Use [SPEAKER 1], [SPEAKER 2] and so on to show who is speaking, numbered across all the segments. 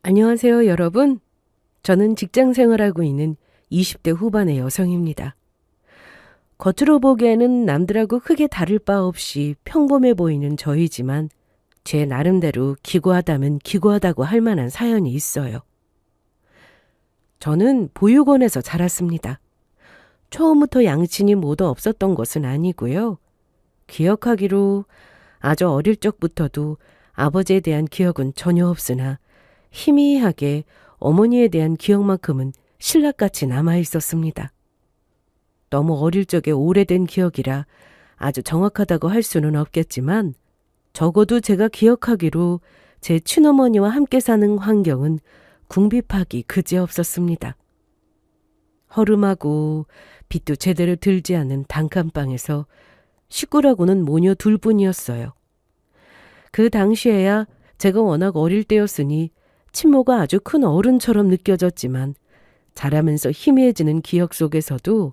[SPEAKER 1] 안녕하세요, 여러분. 저는 직장 생활하고 있는 20대 후반의 여성입니다. 겉으로 보기에는 남들하고 크게 다를 바 없이 평범해 보이는 저이지만 제 나름대로 기구하다면 기구하다고 할 만한 사연이 있어요. 저는 보육원에서 자랐습니다. 처음부터 양친이 모두 없었던 것은 아니고요. 기억하기로 아주 어릴 적부터도 아버지에 대한 기억은 전혀 없으나 희미하게 어머니에 대한 기억만큼은 신락같이 남아 있었습니다. 너무 어릴 적에 오래된 기억이라 아주 정확하다고 할 수는 없겠지만 적어도 제가 기억하기로 제 친어머니와 함께 사는 환경은 궁핍하기 그지없었습니다. 허름하고 빛도 제대로 들지 않는 단칸방에서 식구라고는 모녀 둘뿐이었어요. 그 당시에야 제가 워낙 어릴 때였으니 친모가 아주 큰 어른처럼 느껴졌지만 자라면서 희미해지는 기억 속에서도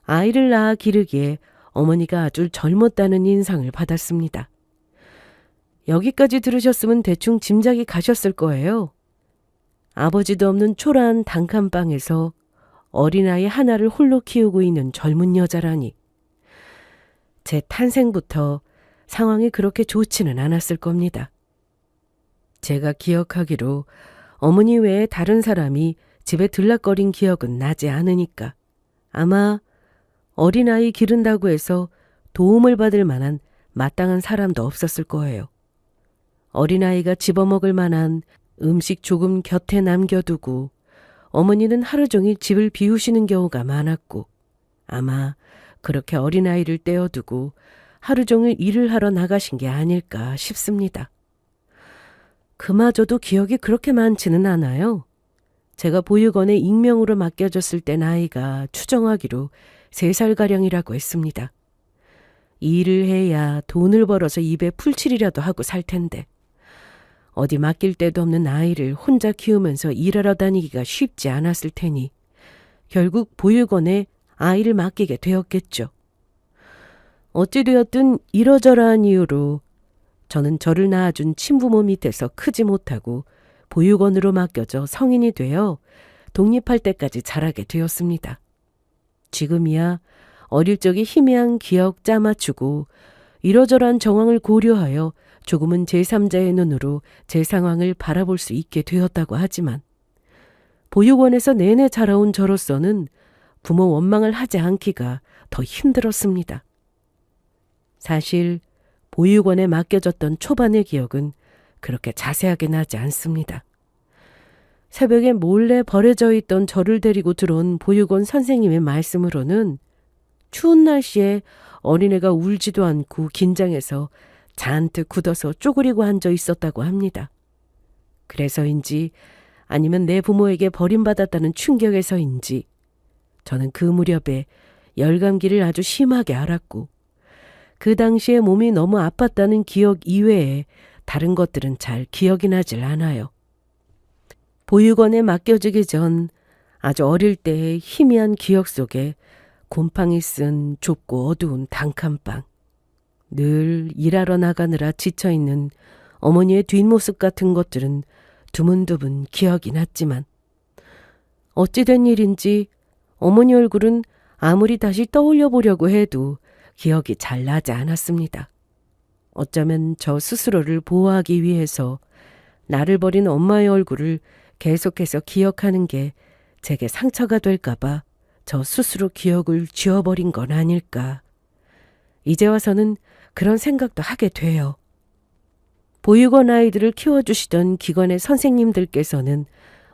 [SPEAKER 1] 아이를 낳아 기르기에 어머니가 아주 젊었다는 인상을 받았습니다. 여기까지 들으셨으면 대충 짐작이 가셨을 거예요. 아버지도 없는 초라한 단칸방에서 어린아이 하나를 홀로 키우고 있는 젊은 여자라니. 제 탄생부터 상황이 그렇게 좋지는 않았을 겁니다. 제가 기억하기로 어머니 외에 다른 사람이 집에 들락거린 기억은 나지 않으니까 아마 어린아이 기른다고 해서 도움을 받을 만한 마땅한 사람도 없었을 거예요. 어린아이가 집어먹을 만한 음식 조금 곁에 남겨두고 어머니는 하루 종일 집을 비우시는 경우가 많았고 아마 그렇게 어린아이를 떼어두고 하루 종일 일을 하러 나가신 게 아닐까 싶습니다. 그마저도 기억이 그렇게 많지는 않아요. 제가 보육원에 익명으로 맡겨졌을 때 나이가 추정하기로 3살가량이라고 했습니다. 일을 해야 돈을 벌어서 입에 풀칠이라도 하고 살 텐데 어디 맡길 데도 없는 아이를 혼자 키우면서 일하러 다니기가 쉽지 않았을 테니 결국 보육원에 아이를 맡기게 되었겠죠. 어찌되었든 이러저러한 이유로 저는 저를 낳아준 친부모 밑에서 크지 못하고 보육원으로 맡겨져 성인이 되어 독립할 때까지 자라게 되었습니다. 지금이야 어릴 적의 희미한 기억 짜맞추고 이러저러한 정황을 고려하여 조금은 제3자의 눈으로 제 상황을 바라볼 수 있게 되었다고 하지만 보육원에서 내내 자라온 저로서는 부모 원망을 하지 않기가 더 힘들었습니다. 사실 보육원에 맡겨졌던 초반의 기억은 그렇게 자세하게 나지 않습니다. 새벽에 몰래 버려져 있던 저를 데리고 들어온 보육원 선생님의 말씀으로는 추운 날씨에 어린애가 울지도 않고 긴장해서 잔뜩 굳어서 쪼그리고 앉아 있었다고 합니다. 그래서인지 아니면 내 부모에게 버림받았다는 충격에서인지 저는 그 무렵에 열감기를 아주 심하게 앓았고 그 당시에 몸이 너무 아팠다는 기억 이외에 다른 것들은 잘 기억이 나질 않아요. 보육원에 맡겨지기 전 아주 어릴 때의 희미한 기억 속에 곰팡이 쓴 좁고 어두운 단칸방, 늘 일하러 나가느라 지쳐있는 어머니의 뒷모습 같은 것들은 드문드문 기억이 났지만 어찌된 일인지 어머니 얼굴은 아무리 다시 떠올려 보려고 해도 기억이 잘 나지 않았습니다. 어쩌면 저 스스로를 보호하기 위해서 나를 버린 엄마의 얼굴을 계속해서 기억하는 게 제게 상처가 될까봐 저 스스로 기억을 지워버린 건 아닐까. 이제 와서는 그런 생각도 하게 돼요. 보육원 아이들을 키워주시던 기관의 선생님들께서는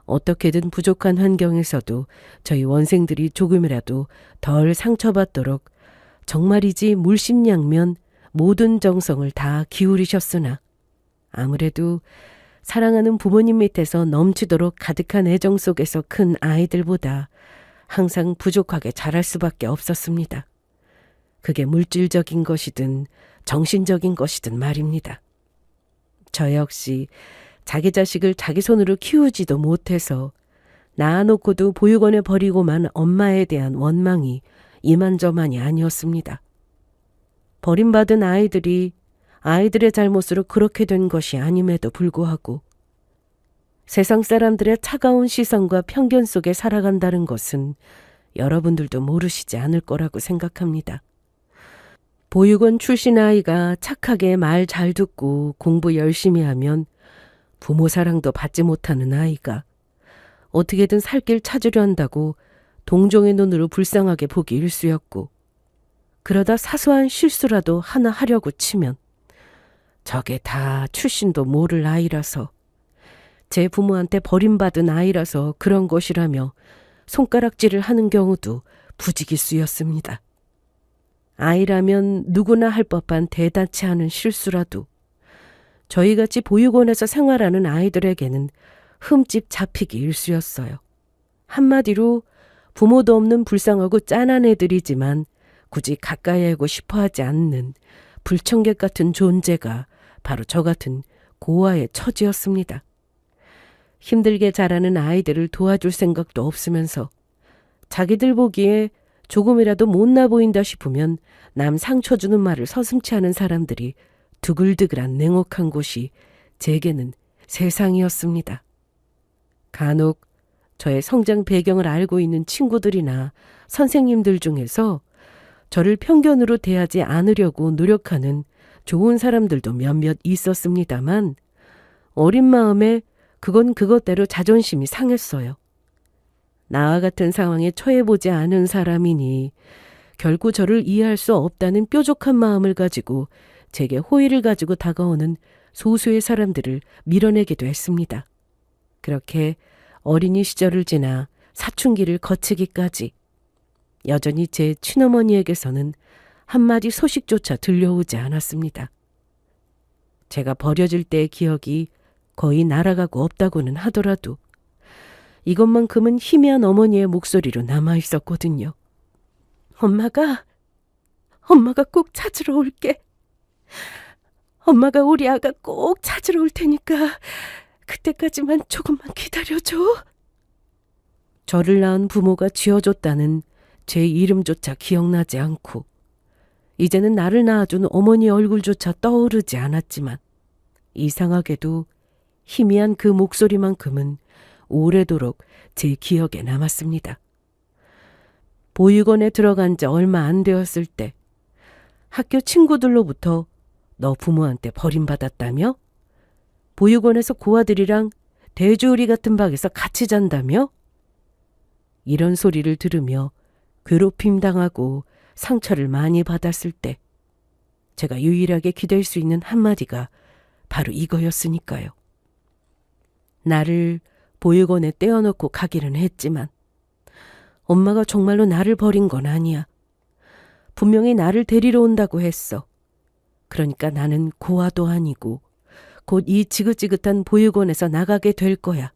[SPEAKER 1] 어떻게든 부족한 환경에서도 저희 원생들이 조금이라도 덜 상처받도록 정말이지 물심양면 모든 정성을 다 기울이셨으나 아무래도 사랑하는 부모님 밑에서 넘치도록 가득한 애정 속에서 큰 아이들보다 항상 부족하게 자랄 수밖에 없었습니다. 그게 물질적인 것이든 정신적인 것이든 말입니다. 저 역시 자기 자식을 자기 손으로 키우지도 못해서 낳아놓고도 보육원에 버리고만 엄마에 대한 원망이 이만저만이 아니었습니다. 버림받은 아이들이 아이들의 잘못으로 그렇게 된 것이 아님에도 불구하고 세상 사람들의 차가운 시선과 편견 속에 살아간다는 것은 여러분들도 모르시지 않을 거라고 생각합니다. 보육원 출신 아이가 착하게 말 잘 듣고 공부 열심히 하면 부모 사랑도 받지 못하는 아이가 어떻게든 살 길 찾으려 한다고 동종의 눈으로 불쌍하게 보기 일쑤였고, 그러다 사소한 실수라도 하나 하려고 치면 저게 다 출신도 모를 아이라서, 제 부모한테 버림받은 아이라서 그런 것이라며 손가락질을 하는 경우도 부지기수였습니다. 아이라면 누구나 할 법한 대단치 않은 실수라도 저희같이 보육원에서 생활하는 아이들에게는 흠집 잡히기 일쑤였어요. 한마디로 부모도 없는 불쌍하고 짠한 애들이지만 굳이 가까이 하고 싶어 하지 않는 불청객 같은 존재가 바로 저 같은 고아의 처지였습니다. 힘들게 자라는 아이들을 도와줄 생각도 없으면서 자기들 보기에 조금이라도 못나 보인다 싶으면 남 상처 주는 말을 서슴지 않은 사람들이 두글두글한 냉혹한 곳이 제게는 세상이었습니다. 간혹 저의 성장 배경을 알고 있는 친구들이나 선생님들 중에서 저를 편견으로 대하지 않으려고 노력하는 좋은 사람들도 몇몇 있었습니다만, 어린 마음에 그건 그것대로 자존심이 상했어요. 나와 같은 상황에 처해보지 않은 사람이니 결코 저를 이해할 수 없다는 뾰족한 마음을 가지고 제게 호의를 가지고 다가오는 소수의 사람들을 밀어내기도 했습니다. 그렇게 어린이 시절을 지나 사춘기를 거치기까지 여전히 제 친어머니에게서는 한마디 소식조차 들려오지 않았습니다. 제가 버려질 때의 기억이 거의 날아가고 없다고는 하더라도 이것만큼은 희미한 어머니의 목소리로 남아있었거든요. 엄마가 꼭 찾으러 올게. 엄마가 우리 아가 꼭 찾으러 올 테니까 그때까지만 조금만 기다려줘. 저를 낳은 부모가 지어줬다는 제 이름조차 기억나지 않고, 이제는 나를 낳아준 어머니 얼굴조차 떠오르지 않았지만, 이상하게도 희미한 그 목소리만큼은 오래도록 제 기억에 남았습니다. 보육원에 들어간 지 얼마 안 되었을 때 학교 친구들로부터 너 부모한테 버림받았다며? 보육원에서 고아들이랑 돼지우리 같은 방에서 같이 잔다며? 이런 소리를 들으며 괴롭힘 당하고 상처를 많이 받았을 때 제가 유일하게 기댈 수 있는 한마디가 바로 이거였으니까요. 나를 보육원에 떼어놓고 가기는 했지만 엄마가 정말로 나를 버린 건 아니야. 분명히 나를 데리러 온다고 했어. 그러니까 나는 고아도 아니고 곧 이 지긋지긋한 보육원에서 나가게 될 거야.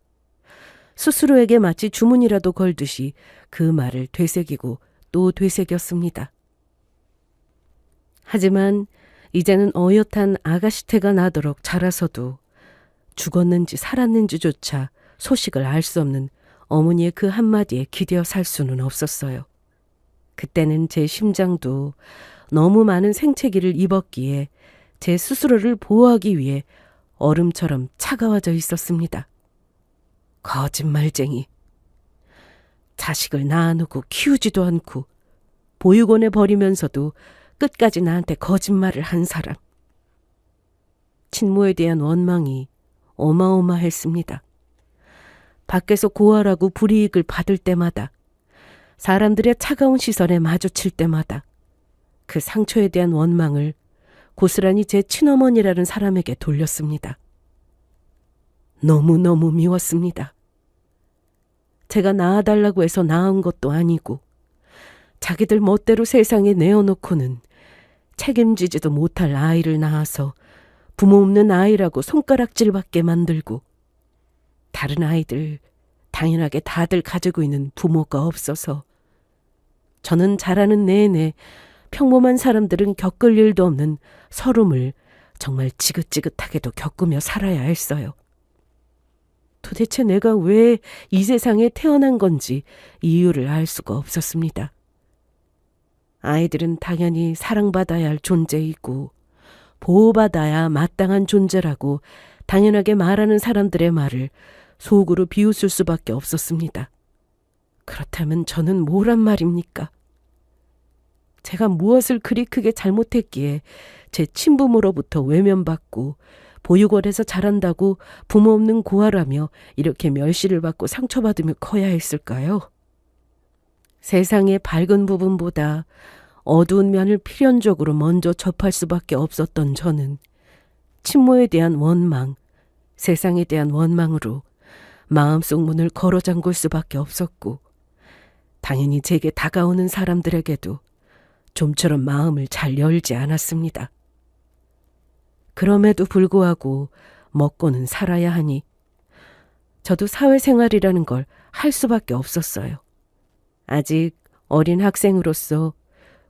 [SPEAKER 1] 스스로에게 마치 주문이라도 걸듯이 그 말을 되새기고 또 되새겼습니다. 하지만 이제는 어엿한 아가씨 태가 나도록 자라서도 죽었는지 살았는지조차 소식을 알 수 없는 어머니의 그 한마디에 기대어 살 수는 없었어요. 그때는 제 심장도 너무 많은 생채기를 입었기에 제 스스로를 보호하기 위해 얼음처럼 차가워져 있었습니다. 거짓말쟁이. 자식을 낳아놓고 키우지도 않고 보육원에 버리면서도 끝까지 나한테 거짓말을 한 사람. 친모에 대한 원망이 어마어마했습니다. 밖에서 고아라고 불이익을 받을 때마다, 사람들의 차가운 시선에 마주칠 때마다 그 상처에 대한 원망을 고스란히 제 친어머니라는 사람에게 돌렸습니다. 너무너무 미웠습니다. 제가 낳아달라고 해서 낳은 것도 아니고 자기들 멋대로 세상에 내어놓고는 책임지지도 못할 아이를 낳아서 부모 없는 아이라고 손가락질받게 만들고, 다른 아이들 당연하게 다들 가지고 있는 부모가 없어서 저는 자라는 내내 평범한 사람들은 겪을 일도 없는 서름을 정말 지긋지긋하게도 겪으며 살아야 했어요. 도대체 내가 왜 이 세상에 태어난 건지 이유를 알 수가 없었습니다. 아이들은 당연히 사랑받아야 할 존재이고 보호받아야 마땅한 존재라고 당연하게 말하는 사람들의 말을 속으로 비웃을 수밖에 없었습니다. 그렇다면 저는 뭐란 말입니까? 제가 무엇을 그리 크게 잘못했기에 제 친부모로부터 외면받고 보육원에서 자란다고 부모 없는 고아라며 이렇게 멸시를 받고 상처받으며 커야 했을까요? 세상의 밝은 부분보다 어두운 면을 필연적으로 먼저 접할 수밖에 없었던 저는 친모에 대한 원망, 세상에 대한 원망으로 마음속 문을 걸어 잠글 수밖에 없었고, 당연히 제게 다가오는 사람들에게도 좀처럼 마음을 잘 열지 않았습니다. 그럼에도 불구하고 먹고는 살아야 하니 저도 사회생활이라는 걸 할 수밖에 없었어요. 아직 어린 학생으로서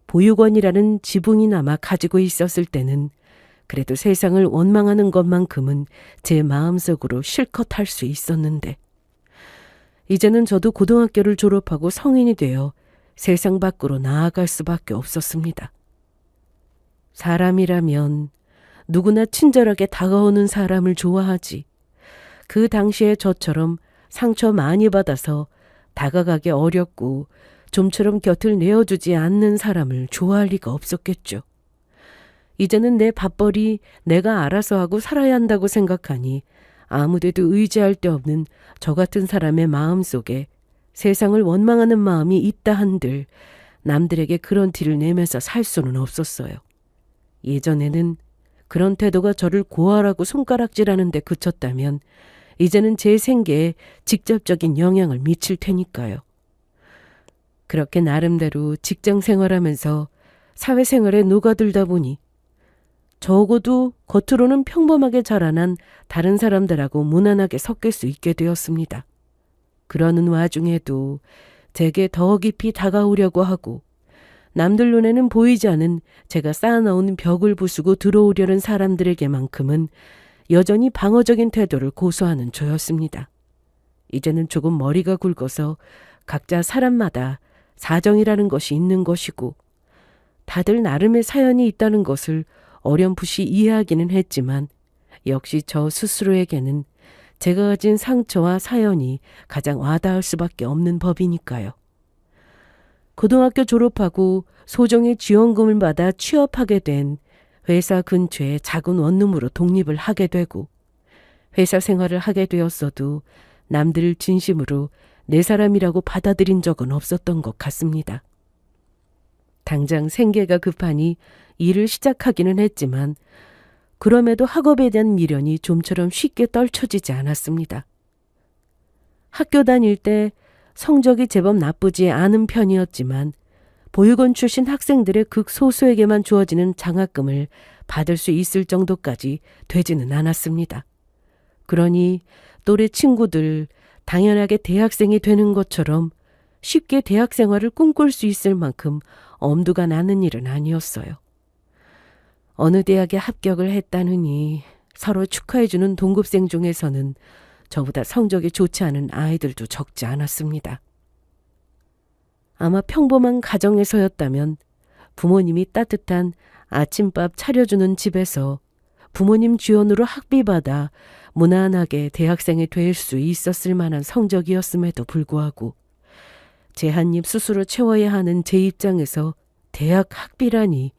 [SPEAKER 1] 보육원이라는 지붕이나마 가지고 있었을 때는 그래도 세상을 원망하는 것만큼은 제 마음속으로 실컷 할 수 있었는데, 이제는 저도 고등학교를 졸업하고 성인이 되어 세상 밖으로 나아갈 수밖에 없었습니다. 사람이라면 누구나 친절하게 다가오는 사람을 좋아하지, 그 당시에 저처럼 상처 많이 받아서 다가가기 어렵고 좀처럼 곁을 내어주지 않는 사람을 좋아할 리가 없었겠죠. 이제는 내 밥벌이 내가 알아서 하고 살아야 한다고 생각하니 아무데도 의지할 데 없는 저 같은 사람의 마음속에 세상을 원망하는 마음이 있다 한들 남들에게 그런 티를 내면서 살 수는 없었어요. 예전에는 그런 태도가 저를 고아라고 손가락질하는 데 그쳤다면 이제는 제 생계에 직접적인 영향을 미칠 테니까요. 그렇게 나름대로 직장 생활하면서 사회생활에 녹아들다 보니 적어도 겉으로는 평범하게 자라난 다른 사람들하고 무난하게 섞일 수 있게 되었습니다. 그러는 와중에도 제게 더 깊이 다가오려고 하고 남들 눈에는 보이지 않은 제가 쌓아놓은 벽을 부수고 들어오려는 사람들에게만큼은 여전히 방어적인 태도를 고수하는 저였습니다. 이제는 조금 머리가 굵어서 각자 사람마다 사정이라는 것이 있는 것이고 다들 나름의 사연이 있다는 것을 어렴풋이 이해하기는 했지만 역시 저 스스로에게는 제가 가진 상처와 사연이 가장 와닿을 수밖에 없는 법이니까요. 고등학교 졸업하고 소정의 지원금을 받아 취업하게 된 회사 근처의 작은 원룸으로 독립을 하게 되고 회사 생활을 하게 되었어도 남들을 진심으로 내 사람이라고 받아들인 적은 없었던 것 같습니다. 당장 생계가 급하니 일을 시작하기는 했지만 그럼에도 학업에 대한 미련이 좀처럼 쉽게 떨쳐지지 않았습니다. 학교 다닐 때 성적이 제법 나쁘지 않은 편이었지만 보육원 출신 학생들의 극소수에게만 주어지는 장학금을 받을 수 있을 정도까지 되지는 않았습니다. 그러니 또래 친구들 당연하게 대학생이 되는 것처럼 쉽게 대학 생활을 꿈꿀 수 있을 만큼 엄두가 나는 일은 아니었어요. 어느 대학에 합격을 했다느니 서로 축하해주는 동급생 중에서는 저보다 성적이 좋지 않은 아이들도 적지 않았습니다. 아마 평범한 가정에서였다면 부모님이 따뜻한 아침밥 차려주는 집에서 부모님 지원으로 학비받아 무난하게 대학생이 될 수 있었을 만한 성적이었음에도 불구하고 제 한 입 스스로 채워야 하는 제 입장에서 대학 학비라니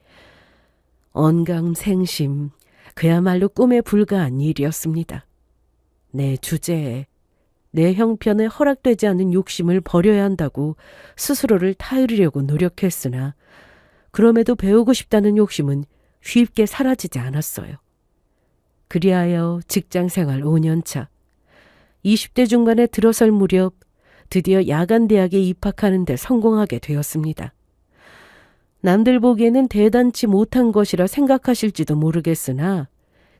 [SPEAKER 1] 언감생심, 그야말로 꿈에 불과한 일이었습니다. 내 주제에 내 형편에 허락되지 않는 욕심을 버려야 한다고 스스로를 타이르려고 노력했으나 그럼에도 배우고 싶다는 욕심은 쉽게 사라지지 않았어요. 그리하여 직장생활 5년차, 20대 중반에 들어설 무렵 드디어 야간대학에 입학하는 데 성공하게 되었습니다. 남들 보기에는 대단치 못한 것이라 생각하실지도 모르겠으나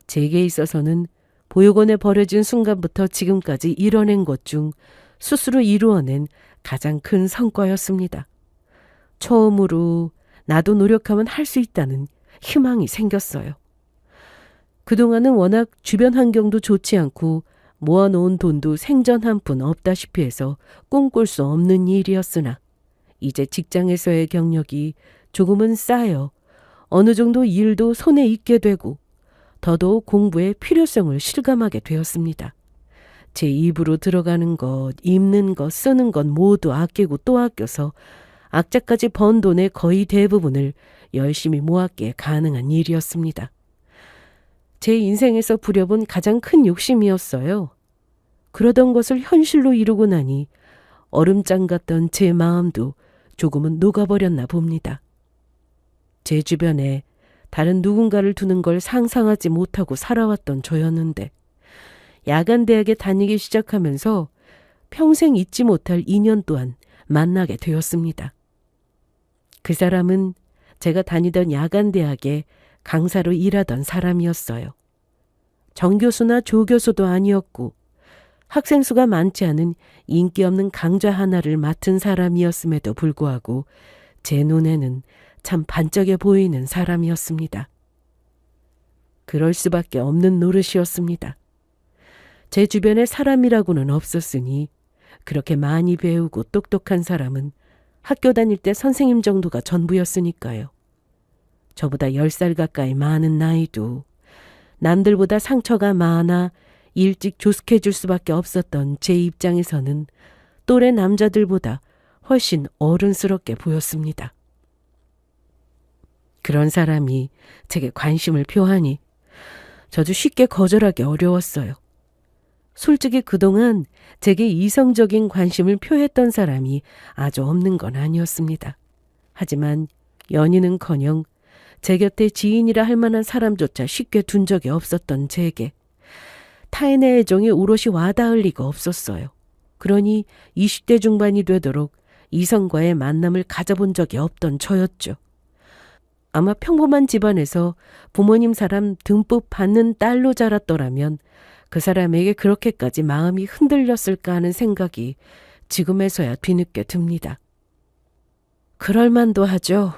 [SPEAKER 1] 제게 있어서는 보육원에 버려진 순간부터 지금까지 이뤄낸 것 중 스스로 이루어낸 가장 큰 성과였습니다. 처음으로 나도 노력하면 할 수 있다는 희망이 생겼어요. 그동안은 워낙 주변 환경도 좋지 않고 모아놓은 돈도 생전 한 푼 없다시피 해서 꿈꿀 수 없는 일이었으나 이제 직장에서의 경력이 조금은 쌓여 어느 정도 일도 손에 익게 되고 더더욱 공부의 필요성을 실감하게 되었습니다. 제 입으로 들어가는 것, 입는 것, 쓰는 것 모두 아끼고 또 아껴서 악자까지 번 돈의 거의 대부분을 열심히 모았기에 가능한 일이었습니다. 제 인생에서 부려본 가장 큰 욕심이었어요. 그러던 것을 현실로 이루고 나니 얼음장 같던 제 마음도 조금은 녹아버렸나 봅니다. 제 주변에 다른 누군가를 두는 걸 상상하지 못하고 살아왔던 저였는데 야간대학에 다니기 시작하면서 평생 잊지 못할 인연 또한 만나게 되었습니다. 그 사람은 제가 다니던 야간대학에 강사로 일하던 사람이었어요. 정교수나 조교수도 아니었고 학생 수가 많지 않은 인기 없는 강좌 하나를 맡은 사람이었음에도 불구하고 제 눈에는 참 반짝여 보이는 사람이었습니다. 그럴 수밖에 없는 노릇이었습니다. 제 주변에 사람이라고는 없었으니 그렇게 많이 배우고 똑똑한 사람은 학교 다닐 때 선생님 정도가 전부였으니까요. 저보다 10살 가까이 많은 나이도 남들보다 상처가 많아 일찍 조숙해줄 수밖에 없었던 제 입장에서는 또래 남자들보다 훨씬 어른스럽게 보였습니다. 그런 사람이 제게 관심을 표하니 저도 쉽게 거절하기 어려웠어요. 솔직히 그동안 제게 이성적인 관심을 표했던 사람이 아주 없는 건 아니었습니다. 하지만 연인은커녕 제 곁에 지인이라 할 만한 사람조차 쉽게 둔 적이 없었던 제게 타인의 애정이 오롯이 와닿을 리가 없었어요. 그러니 20대 중반이 되도록 이성과의 만남을 가져본 적이 없던 저였죠. 아마 평범한 집안에서 부모님 사람 듬뿍 받는 딸로 자랐더라면 그 사람에게 그렇게까지 마음이 흔들렸을까 하는 생각이 지금에서야 뒤늦게 듭니다. 그럴 만도 하죠.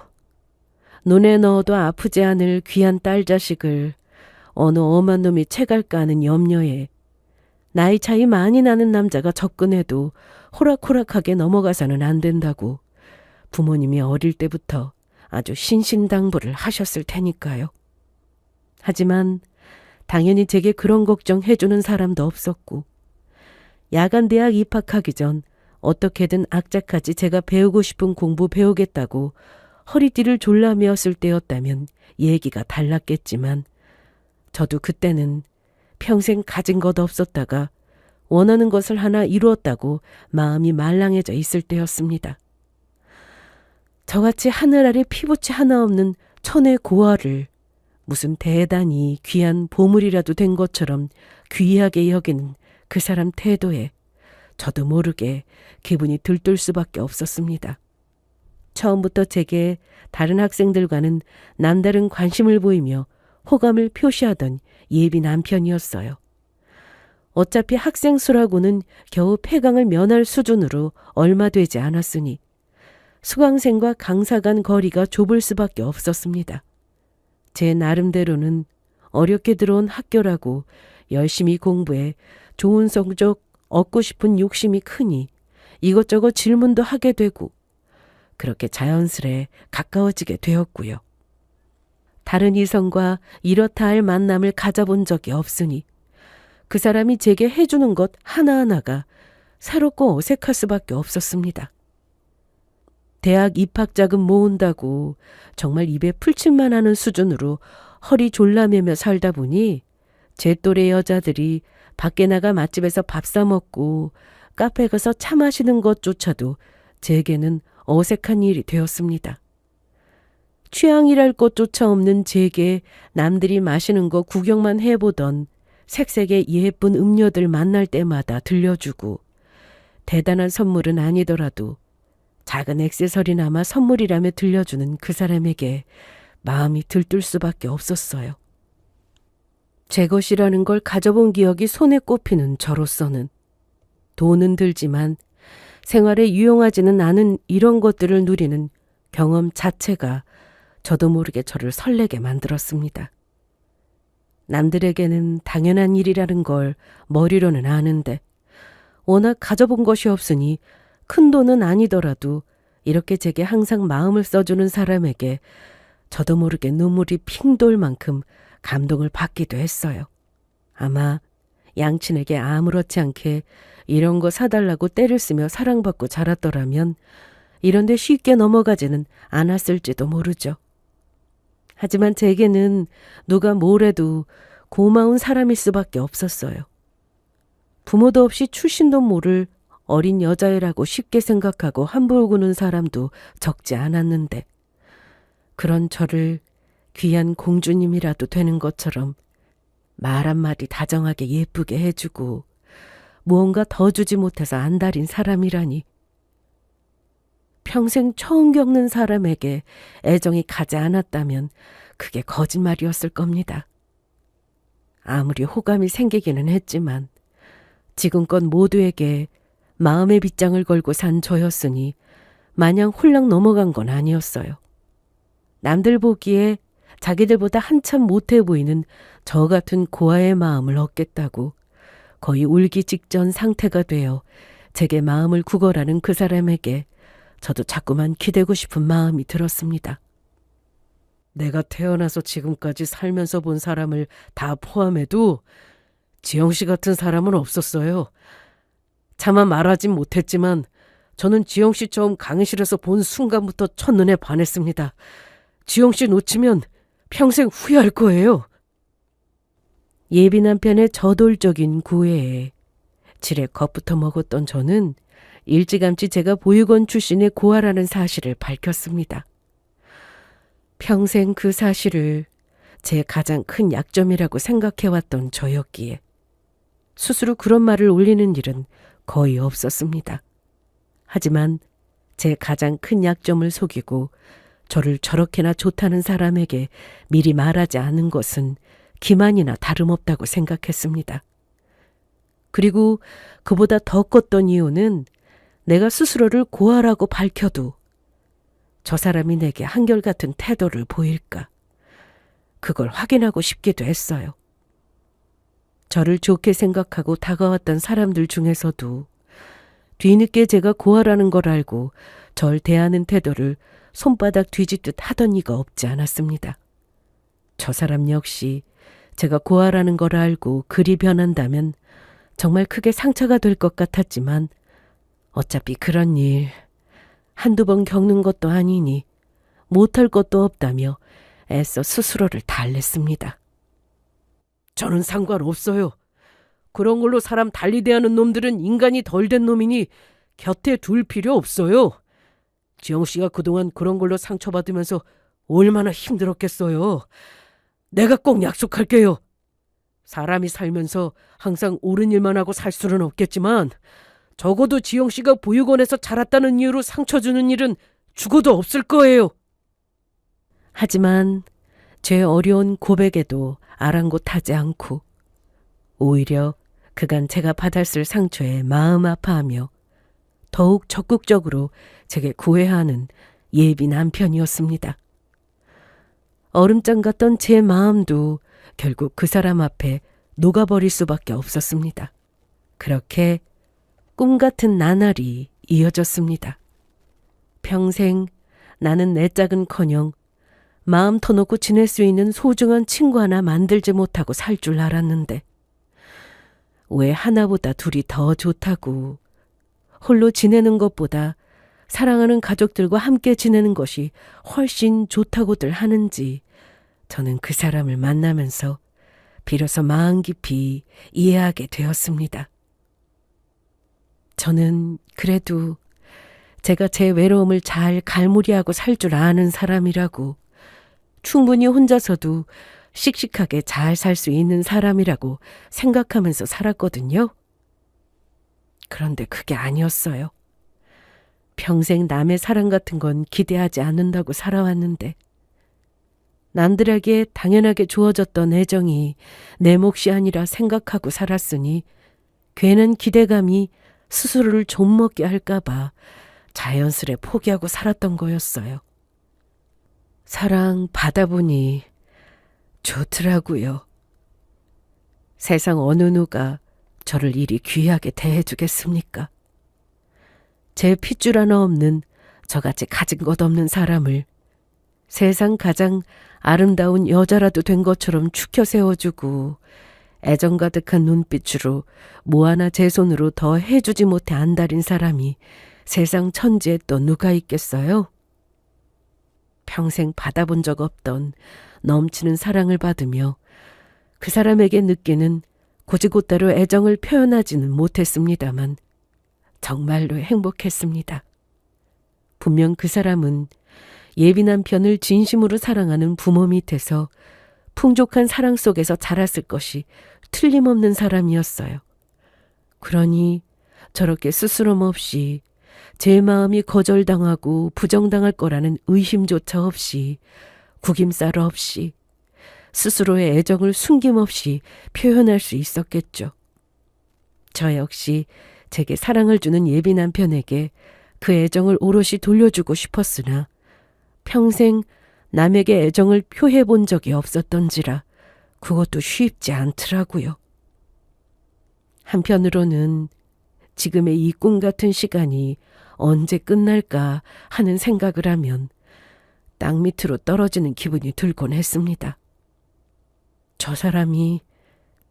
[SPEAKER 1] 눈에 넣어도 아프지 않을 귀한 딸 자식을 어느 엄한 놈이 채갈까 하는 염려에 나이 차이 많이 나는 남자가 접근해도 호락호락하게 넘어가서는 안 된다고 부모님이 어릴 때부터 아주 신신당부를 하셨을 테니까요. 하지만 당연히 제게 그런 걱정해주는 사람도 없었고 야간대학 입학하기 전 어떻게든 악자까지 제가 배우고 싶은 공부 배우겠다고 허리띠를 졸라매었을 때였다면 얘기가 달랐겠지만 저도 그때는 평생 가진 것 없었다가 원하는 것을 하나 이루었다고 마음이 말랑해져 있을 때였습니다. 저같이 하늘 아래 피부치 하나 없는 천의 고아를 무슨 대단히 귀한 보물이라도 된 것처럼 귀하게 여기는 그 사람 태도에 저도 모르게 기분이 들뜰 수밖에 없었습니다. 처음부터 제게 다른 학생들과는 남다른 관심을 보이며 호감을 표시하던 예비 남편이었어요. 어차피 학생 수라고는 겨우 폐강을 면할 수준으로 얼마 되지 않았으니 수강생과 강사 간 거리가 좁을 수밖에 없었습니다. 제 나름대로는 어렵게 들어온 학교라고 열심히 공부해 좋은 성적 얻고 싶은 욕심이 크니 이것저것 질문도 하게 되고 그렇게 자연스레 가까워지게 되었고요. 다른 이성과 이렇다 할 만남을 가져본 적이 없으니 그 사람이 제게 해주는 것 하나하나가 새롭고 어색할 수밖에 없었습니다. 대학 입학자금 모은다고 정말 입에 풀칠만 하는 수준으로 허리 졸라매며 살다 보니 제 또래 여자들이 밖에 나가 맛집에서 밥 사 먹고 카페 가서 차 마시는 것조차도 제게는 어색한 일이 되었습니다. 취향이랄 것조차 없는 제게 남들이 마시는 거 구경만 해보던 색색의 예쁜 음료들 만날 때마다 들려주고 대단한 선물은 아니더라도 작은 액세서리나마 선물이라며 들려주는 그 사람에게 마음이 들뜰 수밖에 없었어요. 제 것이라는 걸 가져본 기억이 손에 꼽히는 저로서는 돈은 들지만 생활에 유용하지는 않은 이런 것들을 누리는 경험 자체가 저도 모르게 저를 설레게 만들었습니다. 남들에게는 당연한 일이라는 걸 머리로는 아는데 워낙 가져본 것이 없으니 큰 돈은 아니더라도 이렇게 제게 항상 마음을 써주는 사람에게 저도 모르게 눈물이 핑 돌 만큼 감동을 받기도 했어요. 아마 양친에게 아무렇지 않게 이런 거 사달라고 떼를 쓰며 사랑받고 자랐더라면 이런데 쉽게 넘어가지는 않았을지도 모르죠. 하지만 제게는 누가 뭐래도 고마운 사람일 수밖에 없었어요. 부모도 없이 출신도 모를 어린 여자애라고 쉽게 생각하고 함부로 구는 사람도 적지 않았는데 그런 저를 귀한 공주님이라도 되는 것처럼 말 한마디 다정하게 예쁘게 해주고 무언가 더 주지 못해서 안달인 사람이라니. 평생 처음 겪는 사람에게 애정이 가지 않았다면 그게 거짓말이었을 겁니다. 아무리 호감이 생기기는 했지만 지금껏 모두에게 마음의 빗장을 걸고 산 저였으니 마냥 홀랑 넘어간 건 아니었어요. 남들 보기에 자기들보다 한참 못해 보이는 저 같은 고아의 마음을 얻겠다고 거의 울기 직전 상태가 되어 제게 마음을 구걸하는 그 사람에게 저도 자꾸만 기대고 싶은 마음이 들었습니다. 내가 태어나서 지금까지 살면서 본 사람을 다 포함해도 지영 씨 같은 사람은 없었어요. 차마 말하진 못했지만 저는 지영 씨 처음 강의실에서 본 순간부터 첫눈에 반했습니다. 지영 씨 놓치면 평생 후회할 거예요. 예비 남편의 저돌적인 구애에 지레 겁부터 먹었던 저는 일찌감치 제가 보육원 출신의 고아라는 사실을 밝혔습니다. 평생 그 사실을 제 가장 큰 약점이라고 생각해왔던 저였기에 스스로 그런 말을 올리는 일은 거의 없었습니다. 하지만 제 가장 큰 약점을 속이고 저를 저렇게나 좋다는 사람에게 미리 말하지 않은 것은 기만이나 다름없다고 생각했습니다. 그리고 그보다 더 컸던 이유는 내가 스스로를 고아라고 밝혀도 저 사람이 내게 한결같은 태도를 보일까, 그걸 확인하고 싶기도 했어요. 저를 좋게 생각하고 다가왔던 사람들 중에서도 뒤늦게 제가 고아라는 걸 알고 절 대하는 태도를 손바닥 뒤집듯 하던 이가 없지 않았습니다. 저 사람 역시 제가 고아라는 걸 알고 그리 변한다면 정말 크게 상처가 될 것 같았지만 어차피 그런 일 한두 번 겪는 것도 아니니 못할 것도 없다며 애써 스스로를 달랬습니다. 저는 상관없어요. 그런 걸로 사람 달리 대하는 놈들은 인간이 덜 된 놈이니 곁에 둘 필요 없어요. 지영 씨가 그동안 그런 걸로 상처받으면서 얼마나 힘들었겠어요. 내가 꼭 약속할게요. 사람이 살면서 항상 옳은 일만 하고 살 수는 없겠지만 적어도 지영 씨가 보육원에서 자랐다는 이유로 상처 주는 일은 죽어도 없을 거예요. 하지만 제 어려운 고백에도 아랑곳하지 않고 오히려 그간 제가 받았을 상처에 마음 아파하며 더욱 적극적으로 제게 구애하는 예비 남편이었습니다. 얼음장 같던 제 마음도 결국 그 사람 앞에 녹아버릴 수밖에 없었습니다. 그렇게 꿈 같은 나날이 이어졌습니다. 평생 나는 내 짝은커녕 마음 터놓고 지낼 수 있는 소중한 친구 하나 만들지 못하고 살 줄 알았는데 왜 하나보다 둘이 더 좋다고, 홀로 지내는 것보다 사랑하는 가족들과 함께 지내는 것이 훨씬 좋다고들 하는지 저는 그 사람을 만나면서 비로소 마음 깊이 이해하게 되었습니다. 저는 그래도 제가 제 외로움을 잘 갈무리하고 살 줄 아는 사람이라고, 충분히 혼자서도 씩씩하게 잘 살 수 있는 사람이라고 생각하면서 살았거든요. 그런데 그게 아니었어요. 평생 남의 사랑 같은 건 기대하지 않는다고 살아왔는데 남들에게 당연하게 주어졌던 애정이 내 몫이 아니라 생각하고 살았으니 괜한 기대감이 스스로를 좀먹게 할까봐 자연스레 포기하고 살았던 거였어요. 사랑 받아보니 좋더라고요. 세상 어느 누가 저를 이리 귀하게 대해주겠습니까? 제 핏줄 하나 없는 저같이 가진 것 없는 사람을 세상 가장 아름다운 여자라도 된 것처럼 축혀 세워주고 애정 가득한 눈빛으로 뭐 하나 제 손으로 더 해주지 못해 안달인 사람이 세상 천지에 또 누가 있겠어요? 평생 받아본 적 없던 넘치는 사랑을 받으며 그 사람에게 느끼는 고지고대로 애정을 표현하지는 못했습니다만 정말로 행복했습니다. 분명 그 사람은 예비 남편을 진심으로 사랑하는 부모 밑에서 풍족한 사랑 속에서 자랐을 것이 틀림없는 사람이었어요. 그러니 저렇게 스스럼 없이 제 마음이 거절당하고 부정당할 거라는 의심조차 없이 구김살 없이 스스로의 애정을 숨김없이 표현할 수 있었겠죠. 저 역시 제게 사랑을 주는 예비 남편에게 그 애정을 오롯이 돌려주고 싶었으나 평생 남에게 애정을 표해 본 적이 없었던지라 그것도 쉽지 않더라고요. 한편으로는 지금의 이 꿈 같은 시간이 언제 끝날까 하는 생각을 하면 땅 밑으로 떨어지는 기분이 들곤 했습니다. 저 사람이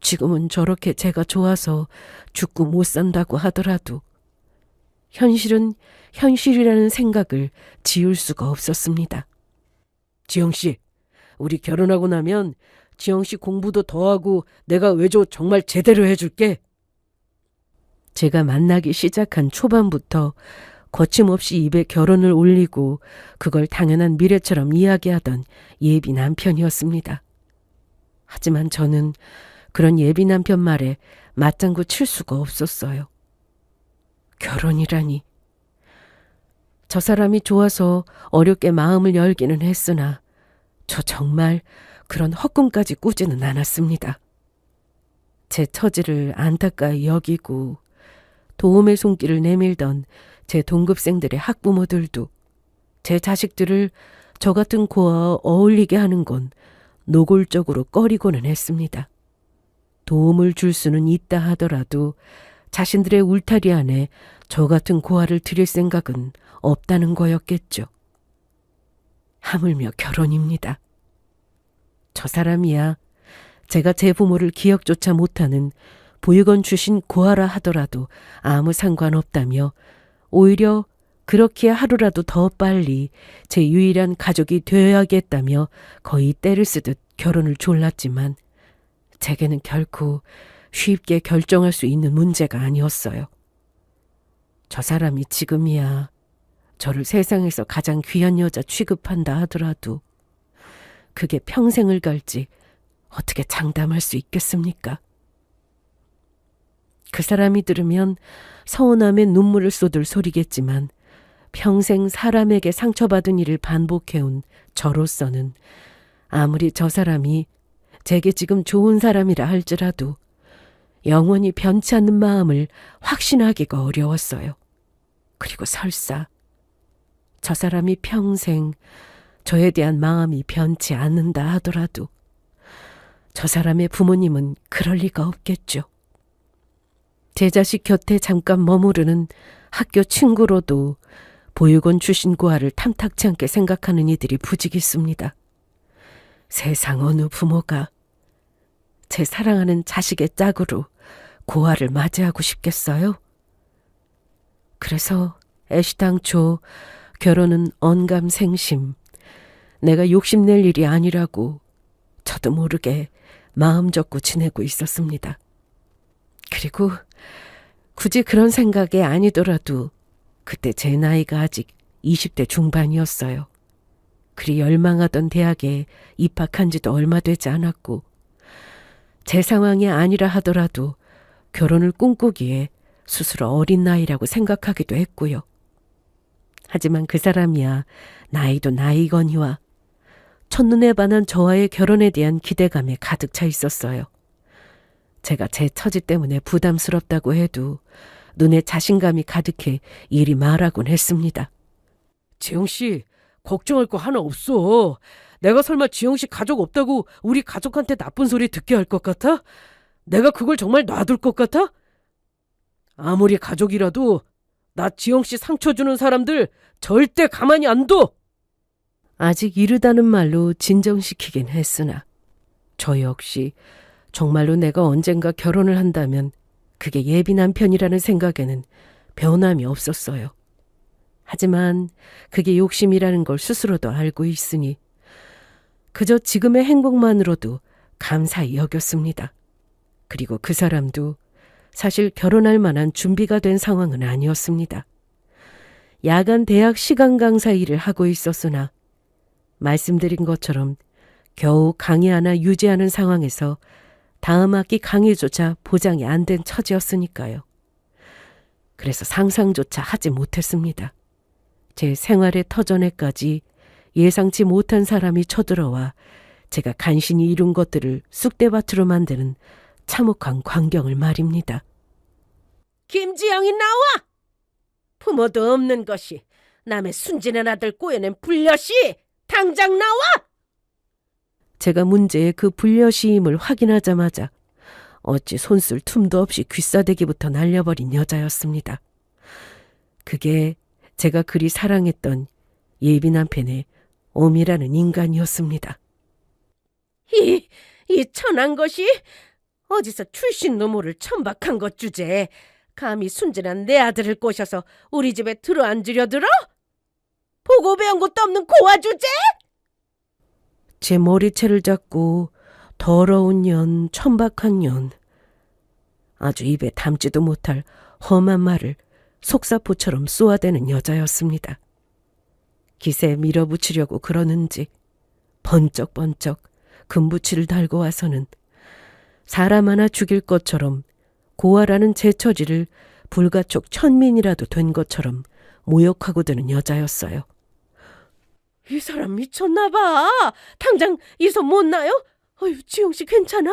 [SPEAKER 1] 지금은 저렇게 제가 좋아서 죽고 못 산다고 하더라도 현실은 현실이라는 생각을 지울 수가 없었습니다. 지영씨, 우리 결혼하고 나면 지영씨 공부도 더 하고 내가 외조 정말 제대로 해줄게. 제가 만나기 시작한 초반부터 거침없이 입에 결혼을 올리고 그걸 당연한 미래처럼 이야기하던 예비 남편이었습니다. 하지만 저는 그런 예비 남편 말에 맞장구 칠 수가 없었어요. 결혼이라니. 저 사람이 좋아서 어렵게 마음을 열기는 했으나 저 정말 그런 헛꿈까지 꾸지는 않았습니다. 제 처지를 안타까이 여기고 도움의 손길을 내밀던 제 동급생들의 학부모들도 제 자식들을 저 같은 고아와 어울리게 하는 건 노골적으로 꺼리고는 했습니다. 도움을 줄 수는 있다 하더라도 자신들의 울타리 안에 저 같은 고아를 들일 생각은 없다는 거였겠죠. 하물며 결혼입니다. 저 사람이야 제가 제 부모를 기억조차 못하는 보육원 출신 고아라 하더라도 아무 상관없다며 오히려 그렇게 하루라도 더 빨리 제 유일한 가족이 되어야겠다며 거의 떼를 쓰듯 결혼을 졸랐지만 제게는 결코 쉽게 결정할 수 있는 문제가 아니었어요. 저 사람이 지금이야 저를 세상에서 가장 귀한 여자 취급한다 하더라도 그게 평생을 갈지 어떻게 장담할 수 있겠습니까? 그 사람이 들으면 서운함에 눈물을 쏟을 소리겠지만 평생 사람에게 상처받은 일을 반복해온 저로서는 아무리 저 사람이 제게 지금 좋은 사람이라 할지라도 영원히 변치 않는 마음을 확신하기가 어려웠어요. 그리고 설사 저 사람이 평생 저에 대한 마음이 변치 않는다 하더라도 저 사람의 부모님은 그럴 리가 없겠죠. 제 자식 곁에 잠깐 머무르는 학교 친구로도 보육원 출신 고아를 탐탁치 않게 생각하는 이들이 부직 있습니다. 세상 어느 부모가 제 사랑하는 자식의 짝으로 고아를 맞이하고 싶겠어요? 그래서 애시당초 결혼은 언감생심, 내가 욕심낼 일이 아니라고 저도 모르게 마음 접고 지내고 있었습니다. 그리고 굳이 그런 생각이 아니더라도 그때 제 나이가 아직 20대 중반이었어요. 그리 열망하던 대학에 입학한 지도 얼마 되지 않았고 제 상황이 아니라 하더라도 결혼을 꿈꾸기에 스스로 어린 나이라고 생각하기도 했고요. 하지만 그 사람이야 나이도 나이거니와 첫눈에 반한 저와의 결혼에 대한 기대감에 가득 차 있었어요. 제가 제 처지 때문에 부담스럽다고 해도 눈에 자신감이 가득해 이리 말하곤 했습니다. 지영씨, 걱정할 거 하나 없어. 내가 설마 지영씨 가족 없다고 우리 가족한테 나쁜 소리 듣게 할 것 같아? 내가 그걸 정말 놔둘 것 같아? 아무리 가족이라도 나 지영씨 상처 주는 사람들 절대 가만히 안 둬! 아직 이르다는 말로 진정시키긴 했으나 저 역시 정말로 내가 언젠가 결혼을 한다면 그게 예비 남편이라는 생각에는 변함이 없었어요. 하지만 그게 욕심이라는 걸 스스로도 알고 있으니 그저 지금의 행복만으로도 감사히 여겼습니다. 그리고 그 사람도 사실 결혼할 만한 준비가 된 상황은 아니었습니다. 야간 대학 시간 강사 일을 하고 있었으나 말씀드린 것처럼 겨우 강의 하나 유지하는 상황에서 다음 학기 강의조차 보장이 안 된 처지였으니까요. 그래서 상상조차 하지 못했습니다. 제 생활의 터전에까지 예상치 못한 사람이 쳐들어와 제가 간신히 이룬 것들을 쑥대밭으로 만드는 참혹한 광경을 말입니다. 김지영이 나와! 부모도 없는 것이 남의 순진한 아들 꼬여낸 불려시! 당장 나와! 제가 문제의 그 불려시임을 확인하자마자 어찌 손쓸 틈도 없이 귀싸대기부터 날려버린 여자였습니다. 그게 제가 그리 사랑했던 예비 남편의 옴이라는 인간이었습니다. 이 천한 것이 어디서 출신도 모를 천박한 것 주제에 감히 순진한 내 아들을 꼬셔서 우리 집에 들어앉으려 들어? 보고 배운 것도 없는 고아 주제? 제 머리채를 잡고 더러운 년, 천박한 년, 아주 입에 담지도 못할 험한 말을 속사포처럼 쏘아대는 여자였습니다. 기세에 밀어붙이려고 그러는지 번쩍번쩍 금붙이를 달고 와서는 사람 하나 죽일 것처럼 고아라는 제 처지를 불가촉 천민이라도 된 것처럼 모욕하고 드는 여자였어요. 이 사람 미쳤나 봐. 당장 이 손 못 놔요? 어휴, 지영씨 괜찮아?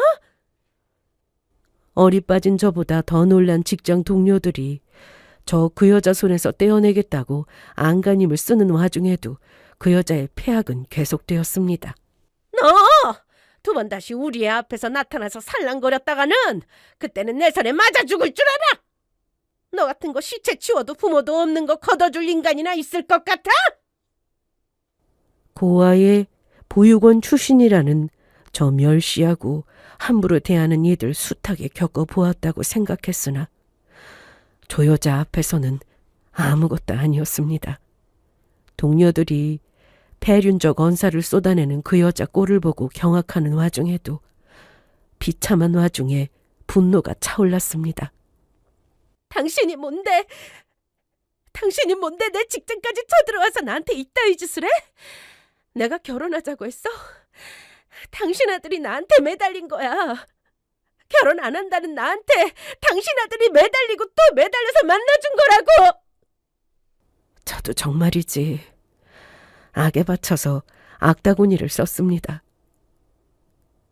[SPEAKER 1] 어리 빠진 저보다 더 놀란 직장 동료들이 저 그 여자 손에서 떼어내겠다고 안간힘을 쓰는 와중에도 그 여자의 폐악은 계속되었습니다. 너! 두 번 다시 우리 애 앞에서 나타나서 살랑거렸다가는 그때는 내 손에 맞아 죽을 줄 알아! 너 같은 거 시체 치워도 부모도 없는 거 걷어줄 인간이나 있을 것 같아? 고아의 보육원 출신이라는 저 멸시하고 함부로 대하는 이들 숱하게 겪어보았다고 생각했으나 저 여자 앞에서는 아무것도 아니었습니다. 동료들이 폐륜적 언사를 쏟아내는 그 여자 꼴을 보고 경악하는 와중에도 비참한 와중에 분노가 차올랐습니다. 당신이 뭔데 내 직장까지 쳐들어와서 나한테 이따위 짓을 해? 내가 결혼하자고 했어? 당신 아들이 나한테 매달린 거야. 결혼 안 한다는 나한테 당신 아들이 매달리고 또 매달려서 만나준 거라고. 저도 정말이지 악에 바쳐서 악다구니를 썼습니다.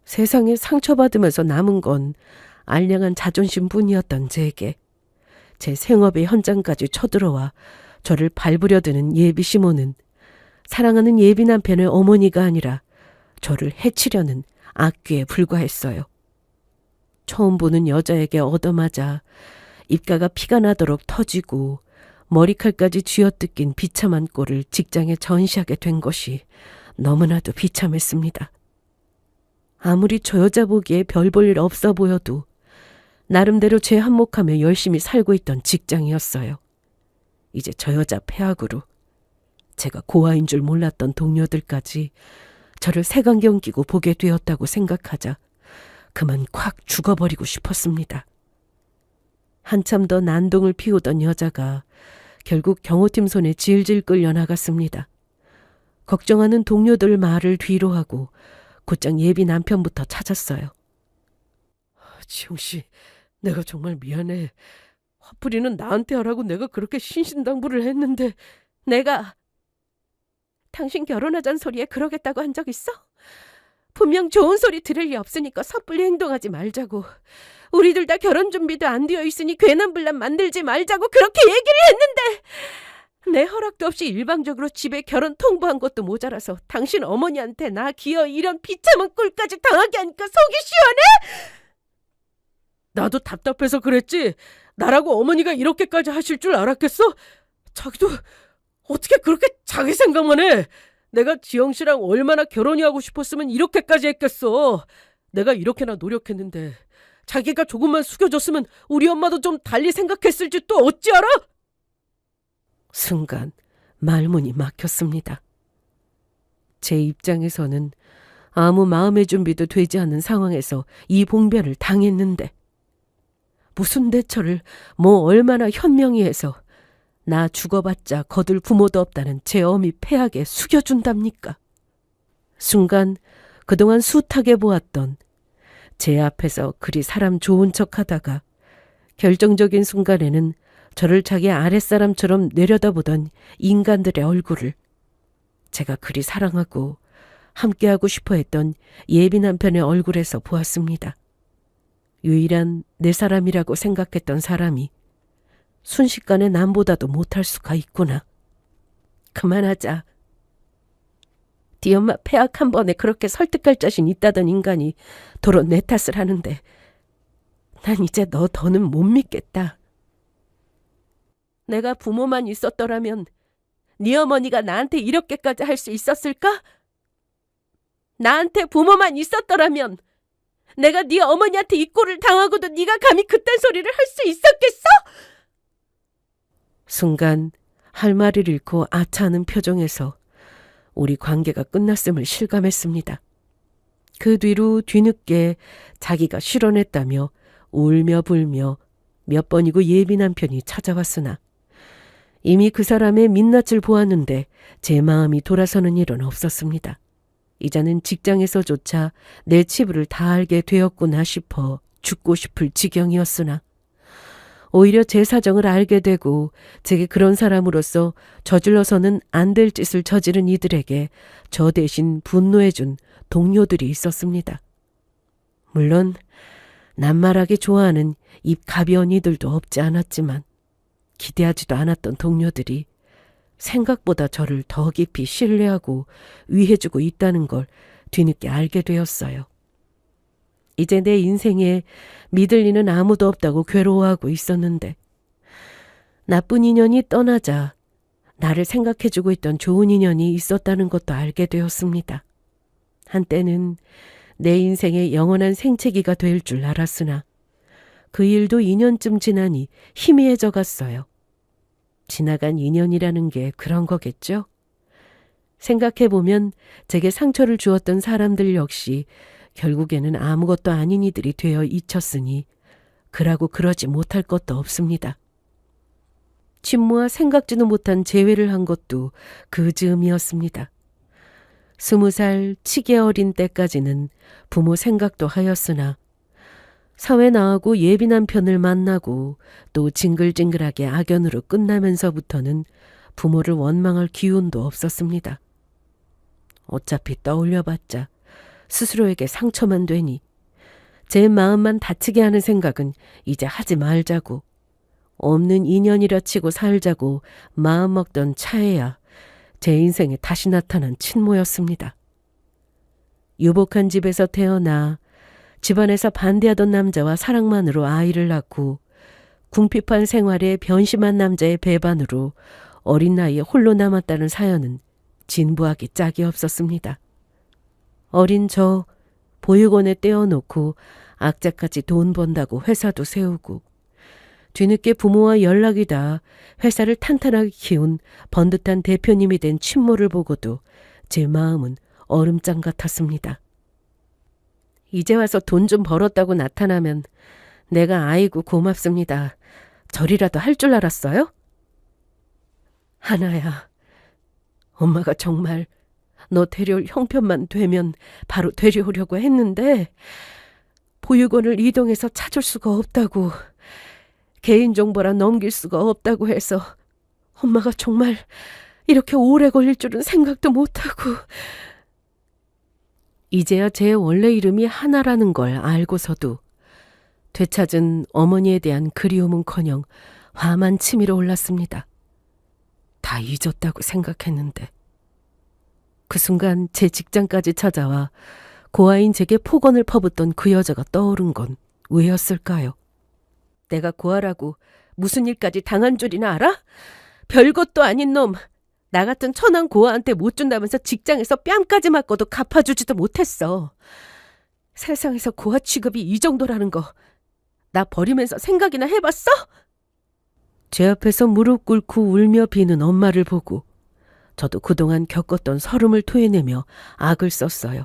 [SPEAKER 1] 세상에 상처받으면서 남은 건 알량한 자존심뿐이었던 제게 제 생업의 현장까지 쳐들어와 저를 밟으려드는 예비 시모는 사랑하는 예비 남편의 어머니가 아니라 저를 해치려는 악귀에 불과했어요. 처음 보는 여자에게 얻어맞아 입가가 피가 나도록 터지고 머리칼까지 쥐어뜯긴 비참한 꼴을 직장에 전시하게 된 것이 너무나도 비참했습니다. 아무리 저 여자 보기에 별 볼 일 없어 보여도 나름대로 제 한몫하며 열심히 살고 있던 직장이었어요. 이제 저 여자 폐악으로 제가 고아인 줄 몰랐던 동료들까지 저를 색안경 끼고 보게 되었다고 생각하자 그만 콱 죽어버리고 싶었습니다. 한참 더 난동을 피우던 여자가 결국 경호팀 손에 질질 끌려 나갔습니다. 걱정하는 동료들 말을 뒤로 하고 곧장 예비 남편부터 찾았어요. 지용씨, 내가 정말 미안해. 화풀이는 나한테 하라고 내가 그렇게 신신당부를 했는데 내가 당신 결혼하자는 소리에 그러겠다고 한 적 있어? 분명 좋은 소리 들을 리 없으니까 섣불리 행동하지 말자고. 우리들 다 결혼 준비도 안 되어 있으니 괜한 분란 만들지 말자고 그렇게 얘기를 했는데 내 허락도 없이 일방적으로 집에 결혼 통보한 것도 모자라서 당신 어머니한테 나 기어 이런 비참한 꼴까지 당하게 하니까 속이 시원해? 나도 답답해서 그랬지. 나라고 어머니가 이렇게까지 하실 줄 알았겠어? 자기도 어떻게 그렇게 자기 생각만 해? 내가 지영 씨랑 얼마나 결혼이 하고 싶었으면 이렇게까지 했겠어. 내가 이렇게나 노력했는데 자기가 조금만 숙여줬으면 우리 엄마도 좀 달리 생각했을지 또 어찌 알아? 순간 말문이 막혔습니다. 제 입장에서는 아무 마음의 준비도 되지 않은 상황에서 이 봉변을 당했는데 무슨 대처를 얼마나 현명히 해서 나 죽어봤자 거둘 부모도 없다는 제 어미 폐하게 숙여준답니까? 순간 그동안 숱하게 보았던 제 앞에서 그리 사람 좋은 척하다가 결정적인 순간에는 저를 자기 아랫사람처럼 내려다보던 인간들의 얼굴을 제가 그리 사랑하고 함께하고 싶어 했던 예비 남편의 얼굴에서 보았습니다. 유일한 내 사람이라고 생각했던 사람이 순식간에 남보다도 못할 수가 있구나. 그만하자. 네 엄마 폐악 한 번에 그렇게 설득할 자신 있다던 인간이 도로 내 탓을 하는데 난 이제 너 더는 못 믿겠다. 내가 부모만 있었더라면 네 어머니가 나한테 이렇게까지 할 수 있었을까? 나한테 부모만 있었더라면 내가 네 어머니한테 이 꼴을 당하고도 네가 감히 그딴 소리를 할 수 있었겠어? 순간 할 말을 잃고 아차하는 표정에서 우리 관계가 끝났음을 실감했습니다. 그 뒤로 뒤늦게 자기가 실언했다며 울며 불며 몇 번이고 예비 남편이 찾아왔으나 이미 그 사람의 민낯을 보았는데 제 마음이 돌아서는 일은 없었습니다. 이제는 직장에서조차 내 치부를 다 알게 되었구나 싶어 죽고 싶을 지경이었으나 오히려 제 사정을 알게 되고 제게 그런 사람으로서 저질러서는 안 될 짓을 저지른 이들에게 저 대신 분노해준 동료들이 있었습니다. 물론 낱말하기 좋아하는 입 가벼운 이들도 없지 않았지만 기대하지도 않았던 동료들이 생각보다 저를 더 깊이 신뢰하고 위해주고 있다는 걸 뒤늦게 알게 되었어요. 이제 내 인생에 믿을 이는 아무도 없다고 괴로워하고 있었는데 나쁜 인연이 떠나자 나를 생각해주고 있던 좋은 인연이 있었다는 것도 알게 되었습니다. 한때는 내 인생의 영원한 생채기가 될 줄 알았으나 그 일도 2년쯤 지나니 희미해져 갔어요. 지나간 인연이라는 게 그런 거겠죠? 생각해보면 제게 상처를 주었던 사람들 역시 결국에는 아무것도 아닌 이들이 되어 잊혔으니 그라고 그러지 못할 것도 없습니다. 친모와 생각지도 못한 재회를 한 것도 그 즈음이었습니다. 20살 치기 어린 때까지는 부모 생각도 하였으나 사회 나가고 예비 남편을 만나고 또 징글징글하게 악연으로 끝나면서부터는 부모를 원망할 기운도 없었습니다. 어차피 떠올려봤자 스스로에게 상처만 되니 제 마음만 다치게 하는 생각은 이제 하지 말자고 없는 인연이라 치고 살자고 마음먹던 차에야 제 인생에 다시 나타난 친모였습니다. 유복한 집에서 태어나 집안에서 반대하던 남자와 사랑만으로 아이를 낳고 궁핍한 생활에 변심한 남자의 배반으로 어린 나이에 홀로 남았다는 사연은 진부하기 짝이 없었습니다. 어린 저 보육원에 떼어놓고 악자까지 돈 번다고 회사도 세우고 뒤늦게 부모와 연락이 닿아 회사를 탄탄하게 키운 번듯한 대표님이 된 친모를 보고도 제 마음은 얼음장 같았습니다. 이제 와서 돈 좀 벌었다고 나타나면 내가 아이고 고맙습니다. 절이라도 할 줄 알았어요? 하나야, 엄마가 정말 너 데려올 형편만 되면 바로 데려오려고 했는데 보육원을 이동해서 찾을 수가 없다고 개인정보라 넘길 수가 없다고 해서 엄마가 정말 이렇게 오래 걸릴 줄은 생각도 못하고 이제야 제 원래 이름이 하나라는 걸 알고서도 되찾은 어머니에 대한 그리움은커녕 화만 치밀어 올랐습니다. 다 잊었다고 생각했는데 그 순간 제 직장까지 찾아와 고아인 제게 폭언을 퍼붓던 그 여자가 떠오른 건 왜였을까요? 내가 고아라고 무슨 일까지 당한 줄이나 알아? 별것도 아닌 놈! 나 같은 천한 고아한테 못 준다면서 직장에서 뺨까지 맞고도 갚아주지도 못했어. 세상에서 고아 취급이 이 정도라는 거 나 버리면서 생각이나 해봤어? 제 앞에서 무릎 꿇고 울며 비는 엄마를 보고 저도 그동안 겪었던 서름을 토해내며 악을 썼어요.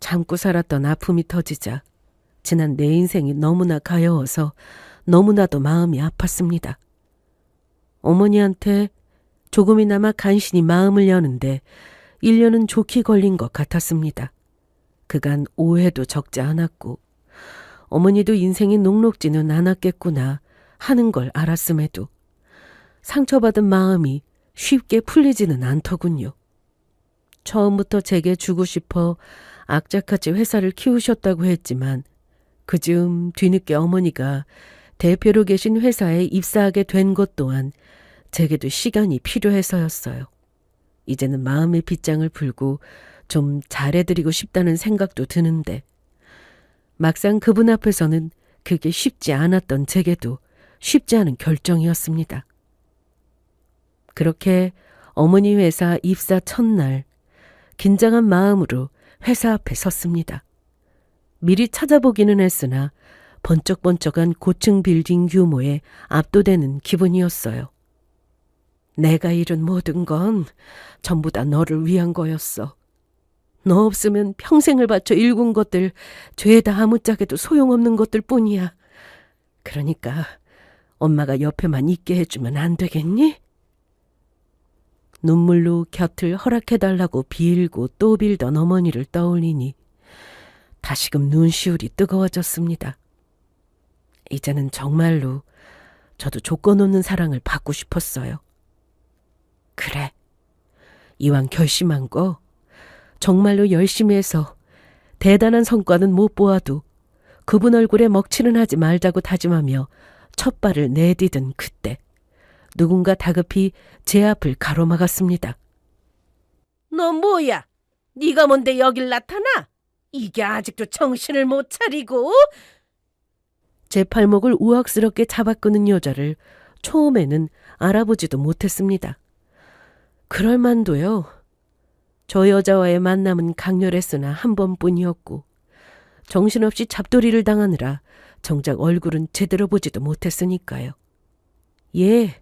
[SPEAKER 1] 참고 살았던 아픔이 터지자 지난 내 인생이 너무나 가여워서 너무나도 마음이 아팠습니다. 어머니한테 조금이나마 간신히 마음을 여는데 1년은 좋게 걸린 것 같았습니다. 그간 오해도 적지 않았고 어머니도 인생이 녹록지는 않았겠구나 하는 걸 알았음에도 상처받은 마음이 쉽게 풀리지는 않더군요. 처음부터 제게 주고 싶어 악착같이 회사를 키우셨다고 했지만 그 즈음 뒤늦게 어머니가 대표로 계신 회사에 입사하게 된 것 또한 제게도 시간이 필요해서였어요. 이제는 마음의 빗장을 풀고 좀 잘해드리고 싶다는 생각도 드는데 막상 그분 앞에서는 그게 쉽지 않았던 제게도 쉽지 않은 결정이었습니다. 그렇게 어머니 회사 입사 첫날 긴장한 마음으로 회사 앞에 섰습니다. 미리 찾아보기는 했으나 번쩍번쩍한 고층 빌딩 규모에 압도되는 기분이었어요. 내가 이룬 모든 건 전부 다 너를 위한 거였어. 너 없으면 평생을 바쳐 일군 것들 죄다 아무짝에도 소용없는 것들 뿐이야. 그러니까 엄마가 옆에만 있게 해주면 안 되겠니? 눈물로 곁을 허락해달라고 빌고 또 빌던 어머니를 떠올리니 다시금 눈시울이 뜨거워졌습니다. 이제는 정말로 저도 조건 없는 사랑을 받고 싶었어요. 그래, 이왕 결심한 거 정말로 열심히 해서 대단한 성과는 못 보아도 그분 얼굴에 먹칠은 하지 말자고 다짐하며 첫 발을 내디딘 그때 누군가 다급히 제 앞을 가로막았습니다. 너 뭐야? 네가 뭔데 여길 나타나? 이게 아직도 정신을 못 차리고? 제 팔목을 우악스럽게 잡아끄는 여자를 처음에는 알아보지도 못했습니다. 그럴 만도요. 저 여자와의 만남은 강렬했으나 한 번뿐이었고 정신없이 잡돌이를 당하느라 정작 얼굴은 제대로 보지도 못했으니까요. 예,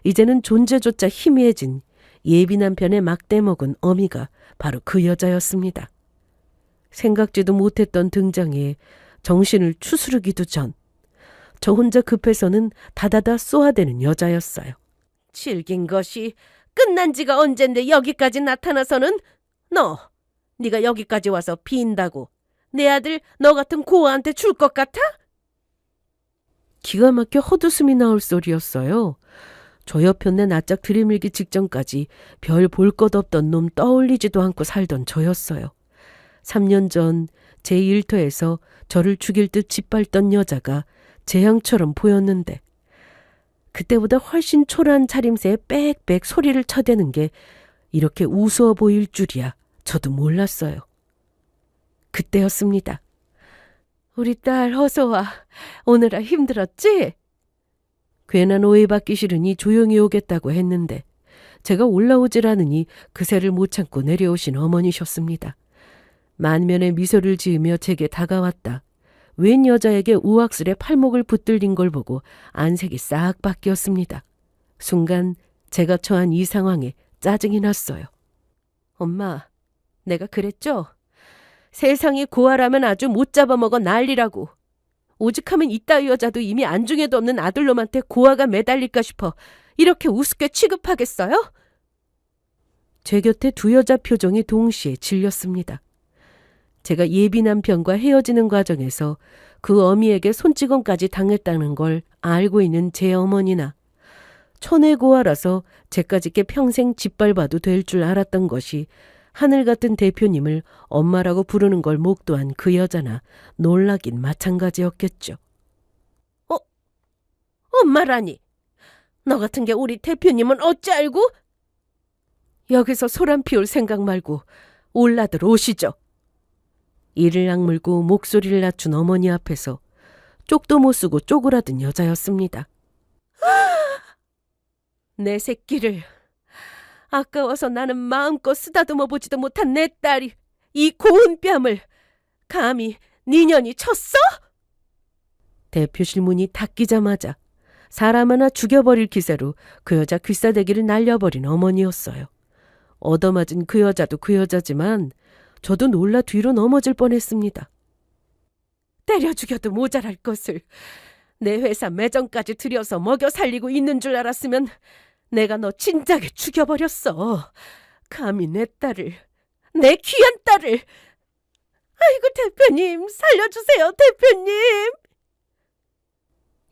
[SPEAKER 1] 이제는 존재조차 희미해진 예비 남편의 막대 먹은 어미가 바로 그 여자였습니다. 생각지도 못했던 등장에 정신을 추스르기도 전 저 혼자 급해서는 다다다 쏘아대는 여자였어요. 질긴 것이 끝난 지가 언젠데 여기까지 나타나서는 네가 여기까지 와서 빈다고 내 아들 너 같은 고아한테 줄 것 같아? 기가 막혀 헛웃음이 나올 소리였어요. 저 옆편에 낯짝 들이밀기 직전까지 별 볼 것 없던 놈 떠올리지도 않고 살던 저였어요. 3년 전 제 일터에서 저를 죽일 듯 짓밟던 여자가 재앙처럼 보였는데 그때보다 훨씬 초라한 차림새에 빽빽 소리를 쳐대는 게 이렇게 우스워 보일 줄이야 저도 몰랐어요. 그때였습니다. 우리 딸 어서 와. 오느라 힘들었지? 괜한 오해받기 싫으니 조용히 오겠다고 했는데 제가 올라오질 않으니 그새를 못 참고 내려오신 어머니셨습니다. 만면에 미소를 지으며 제게 다가왔다. 웬 여자에게 우악슬에 팔목을 붙들린 걸 보고 안색이 싹 바뀌었습니다. 순간 제가 처한 이 상황에 짜증이 났어요. 엄마, 내가 그랬죠? 세상이 고아라면 아주 못 잡아먹어 난리라고. 오직하면 이따위 여자도 이미 안중에도 없는 아들놈한테 고아가 매달릴까 싶어 이렇게 우습게 취급하겠어요? 제 곁에 두 여자 표정이 동시에 질렸습니다. 제가 예비 남편과 헤어지는 과정에서 그 어미에게 손찌검까지 당했다는 걸 알고 있는 제 어머니나 천혜 고아라서 제까짓게 평생 짓밟아도 될 줄 알았던 것이 하늘 같은 대표님을 엄마라고 부르는 걸 목도한 그 여자나 놀라긴 마찬가지였겠죠. 엄마라니? 너 같은 게 우리 대표님은 어찌 알고? 여기서 소란 피울 생각 말고 올라들 오시죠. 이를 악물고 목소리를 낮춘 어머니 앞에서 쪽도 못 쓰고 쪼그라든 여자였습니다. 내 새끼를 아까워서 나는 마음껏 쓰다듬어 보지도 못한 내 딸이 이 고운 뺨을 감히 네 년이 쳤어? 대표실 문이 닫히자마자 사람 하나 죽여버릴 기세로 그 여자 귀싸대기를 날려버린 어머니였어요. 얻어맞은 그 여자도 그 여자지만 저도 놀라 뒤로 넘어질 뻔했습니다. 때려 죽여도 모자랄 것을 내 회사 매점까지 들여서 먹여 살리고 있는 줄 알았으면 내가 너 진작에 죽여버렸어. 감히 내 딸을, 내 귀한 딸을. 아이고 대표님, 살려주세요 대표님.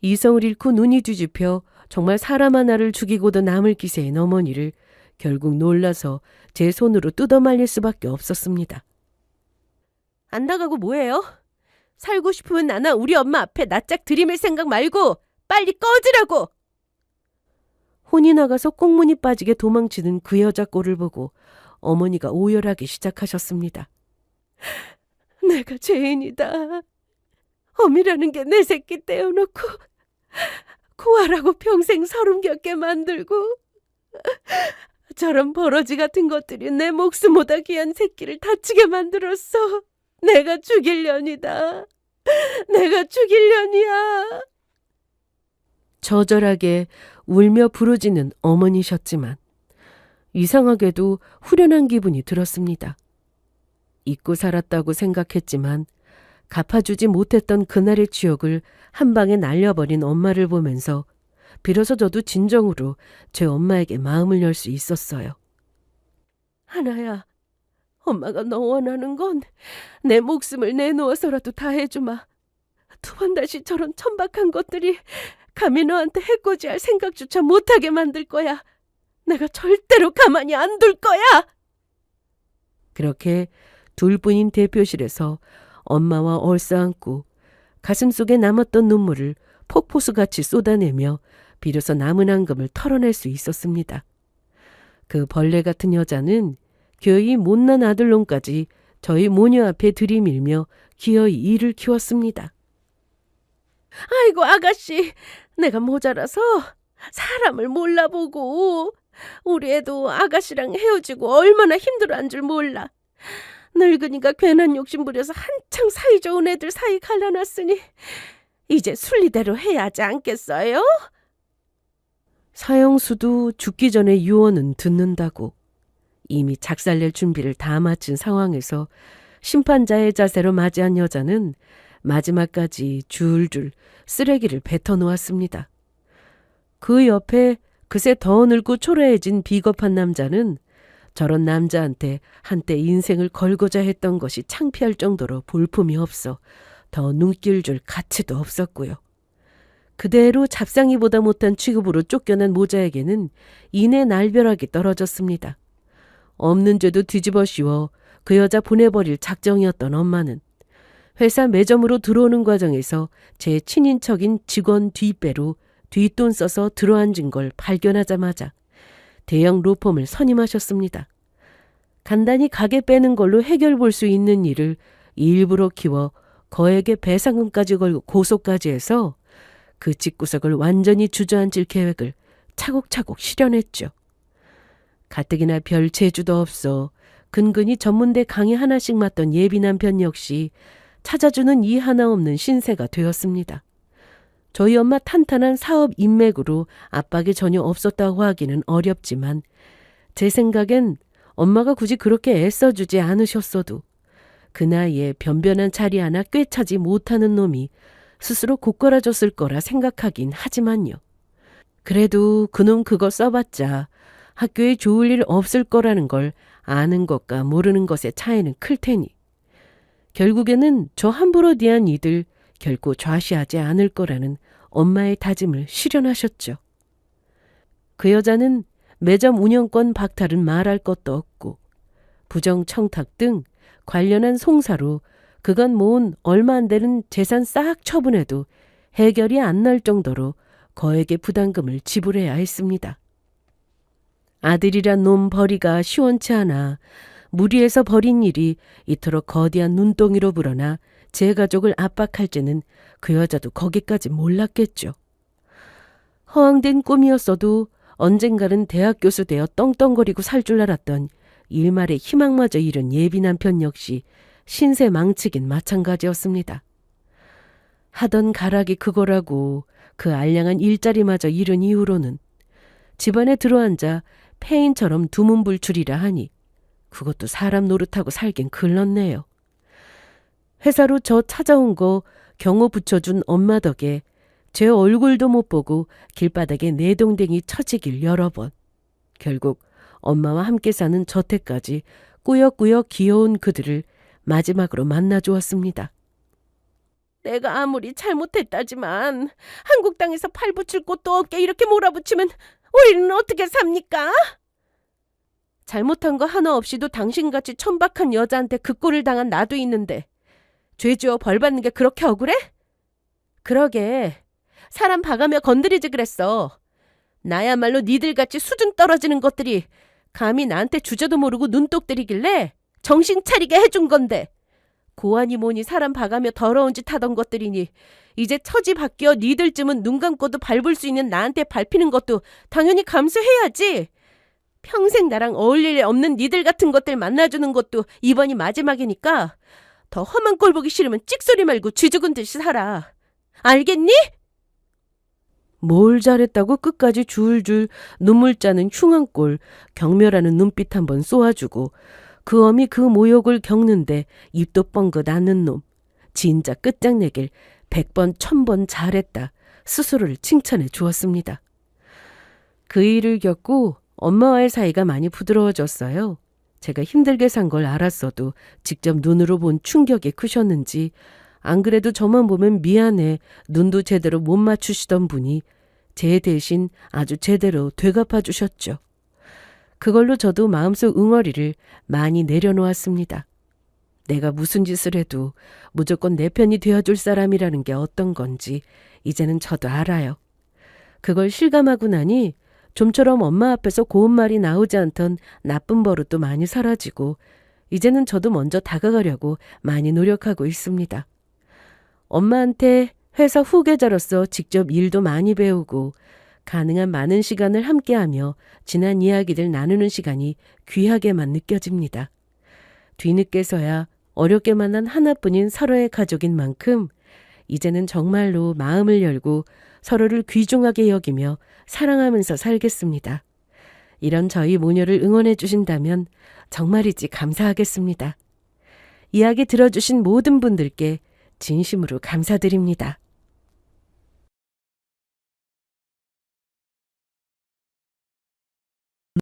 [SPEAKER 1] 이성을 잃고 눈이 뒤집혀 정말 사람 하나를 죽이고도 남을 기세인 어머니를 결국 놀라서 제 손으로 뜯어말릴 수밖에 없었습니다. 안 나가고 뭐해요? 살고 싶으면 나나 우리 엄마 앞에 낯짝 들이밀 생각 말고 빨리 꺼지라고! 혼이 나가서 꽁무니 빠지게 도망치는 그 여자 꼴을 보고 어머니가 오열하기 시작하셨습니다. 내가 죄인이다. 어미라는 게 내 새끼 떼어놓고 고아라고 평생 서름 겪게 만들고 저런 버러지 같은 것들이 내 목숨보다 귀한 새끼를 다치게 만들었어. 내가 죽일년이다. 내가 죽일년이야. 저절하게 울며 부르짖는 어머니셨지만 이상하게도 후련한 기분이 들었습니다. 잊고 살았다고 생각했지만 갚아주지 못했던 그날의 추억을 한 방에 날려버린 엄마를 보면서 비로소 저도 진정으로 제 엄마에게 마음을 열 수 있었어요. 하나야, 엄마가 너 원하는 건 내 목숨을 내놓아서라도 다 해주마. 두 번 다시 저런 천박한 것들이 감히 너한테 해코지할 생각조차 못하게 만들 거야. 내가 절대로 가만히 안 둘 거야. 그렇게 둘뿐인 대표실에서 엄마와 얼싸안고 가슴속에 남았던 눈물을 폭포수같이 쏟아내며 비로소 남은 앙금을 털어낼 수 있었습니다. 그 벌레 같은 여자는 교의 못난 아들놈까지 저희 모녀 앞에 들이밀며 기어이 일을 키웠습니다. 아이고 아가씨, 내가 모자라서 사람을 몰라보고 우리 애도 아가씨랑 헤어지고 얼마나 힘들어한 줄 몰라. 늙은이가 괜한 욕심 부려서 한창 사이좋은 애들 사이 갈라놨으니 이제 순리대로 해야 하지 않겠어요? 사형수도 죽기 전에 유언은 듣는다고 이미 작살낼 준비를 다 마친 상황에서 심판자의 자세로 맞이한 여자는 마지막까지 줄줄 쓰레기를 뱉어놓았습니다. 그 옆에 그새 더 늙고 초라해진 비겁한 남자는 저런 남자한테 한때 인생을 걸고자 했던 것이 창피할 정도로 볼품이 없어 더 눈길 줄 가치도 없었고요. 그대로 잡상이보다 못한 취급으로 쫓겨난 모자에게는 이내 날벼락이 떨어졌습니다. 없는 죄도 뒤집어 씌워 그 여자 보내버릴 작정이었던 엄마는 회사 매점으로 들어오는 과정에서 제 친인척인 직원 뒷배로 뒷돈 써서 들어앉은 걸 발견하자마자 대형 로펌을 선임하셨습니다. 간단히 가게 빼는 걸로 해결 볼 수 있는 일을 일부러 키워 거액의 배상금까지 걸고 고소까지 해서 그 집구석을 완전히 주저앉힐 계획을 차곡차곡 실현했죠. 가뜩이나 별 재주도 없어 근근히 전문대 강의 하나씩 맡던 예비 남편 역시 찾아주는 이 하나 없는 신세가 되었습니다. 저희 엄마 탄탄한 사업 인맥으로 압박이 전혀 없었다고 하기는 어렵지만 제 생각엔 엄마가 굳이 그렇게 애써주지 않으셨어도 그 나이에 변변한 자리 하나 꿰차지 못하는 놈이 스스로 고꾸라졌을 거라 생각하긴 하지만요. 그래도 그놈 그거 써봤자 학교에 좋을 일 없을 거라는 걸 아는 것과 모르는 것의 차이는 클 테니 결국에는 저 함부로 대한 이들 결코 좌시하지 않을 거라는 엄마의 다짐을 실현하셨죠. 그 여자는 매점 운영권 박탈은 말할 것도 없고 부정청탁 등 관련한 송사로 그간 모은 얼마 안 되는 재산 싹 처분해도 해결이 안 날 정도로 거액의 부담금을 지불해야 했습니다. 아들이란 놈 벌이가 시원치 않아 무리해서 벌인 일이 이토록 거대한 눈덩이로 불어나 제 가족을 압박할지는 그 여자도 거기까지 몰랐겠죠. 허황된 꿈이었어도 언젠가는 대학 교수 되어 떵떵거리고 살 줄 알았던 일말의 희망마저 잃은 예비 남편 역시 신세 망치긴 마찬가지였습니다. 하던 가락이 그거라고 그 알량한 일자리마저 잃은 이후로는 집안에 들어앉아 폐인처럼 두문불출이라 하니 그것도 사람 노릇하고 살긴 글렀네요. 회사로 저 찾아온 거 경호 붙여준 엄마 덕에 제 얼굴도 못 보고 길바닥에 내동댕이 처지길 여러 번. 결국 엄마와 함께 사는 저태까지 꾸역꾸역 귀여운 그들을 마지막으로 만나주었습니다. 내가 아무리 잘못했다지만 한국 땅에서 팔 붙일 곳도 없게 이렇게 몰아붙이면 우리는 어떻게 삽니까? 잘못한 거 하나 없이도 당신같이 천박한 여자한테 그 꼴을 당한 나도 있는데 죄지어 벌 받는 게 그렇게 억울해? 그러게 사람 봐가며 건드리지 그랬어. 나야말로 니들같이 수준 떨어지는 것들이 감히 나한테 주제도 모르고 눈독 들이길래 정신 차리게 해준 건데 고아니 뭐니 사람 봐가며 더러운 짓 하던 것들이니 이제 처지 바뀌어 니들쯤은 눈 감고도 밟을 수 있는 나한테 밟히는 것도 당연히 감수해야지. 평생 나랑 어울릴 일 없는 니들 같은 것들 만나주는 것도 이번이 마지막이니까 더 험한 꼴 보기 싫으면 찍소리 말고 쥐 죽은 듯이 살아. 알겠니? 뭘 잘했다고 끝까지 줄줄 눈물 짜는 흉한 꼴, 경멸하는 눈빛 한번 쏘아주고 그 어미 그 모욕을 겪는데 입도 뻥긋 않는 놈. 진짜 끝장내길 100번 1000번 잘했다. 스스로를 칭찬해 주었습니다. 그 일을 겪고 엄마와의 사이가 많이 부드러워졌어요. 제가 힘들게 산 걸 알았어도 직접 눈으로 본 충격이 크셨는지 안 그래도 저만 보면 미안해 눈도 제대로 못 맞추시던 분이 제 대신 아주 제대로 되갚아 주셨죠. 그걸로 저도 마음속 응어리를 많이 내려놓았습니다. 내가 무슨 짓을 해도 무조건 내 편이 되어줄 사람이라는 게 어떤 건지 이제는 저도 알아요. 그걸 실감하고 나니 좀처럼 엄마 앞에서 고운 말이 나오지 않던 나쁜 버릇도 많이 사라지고 이제는 저도 먼저 다가가려고 많이 노력하고 있습니다. 엄마한테 회사 후계자로서 직접 일도 많이 배우고 가능한 많은 시간을 함께하며 지난 이야기들 나누는 시간이 귀하게만 느껴집니다. 뒤늦게서야 어렵게 만난 하나뿐인 서로의 가족인 만큼 이제는 정말로 마음을 열고 서로를 귀중하게 여기며 사랑하면서 살겠습니다. 이런 저희 모녀를 응원해 주신다면 정말이지 감사하겠습니다. 이야기 들어주신 모든 분들께 진심으로 감사드립니다.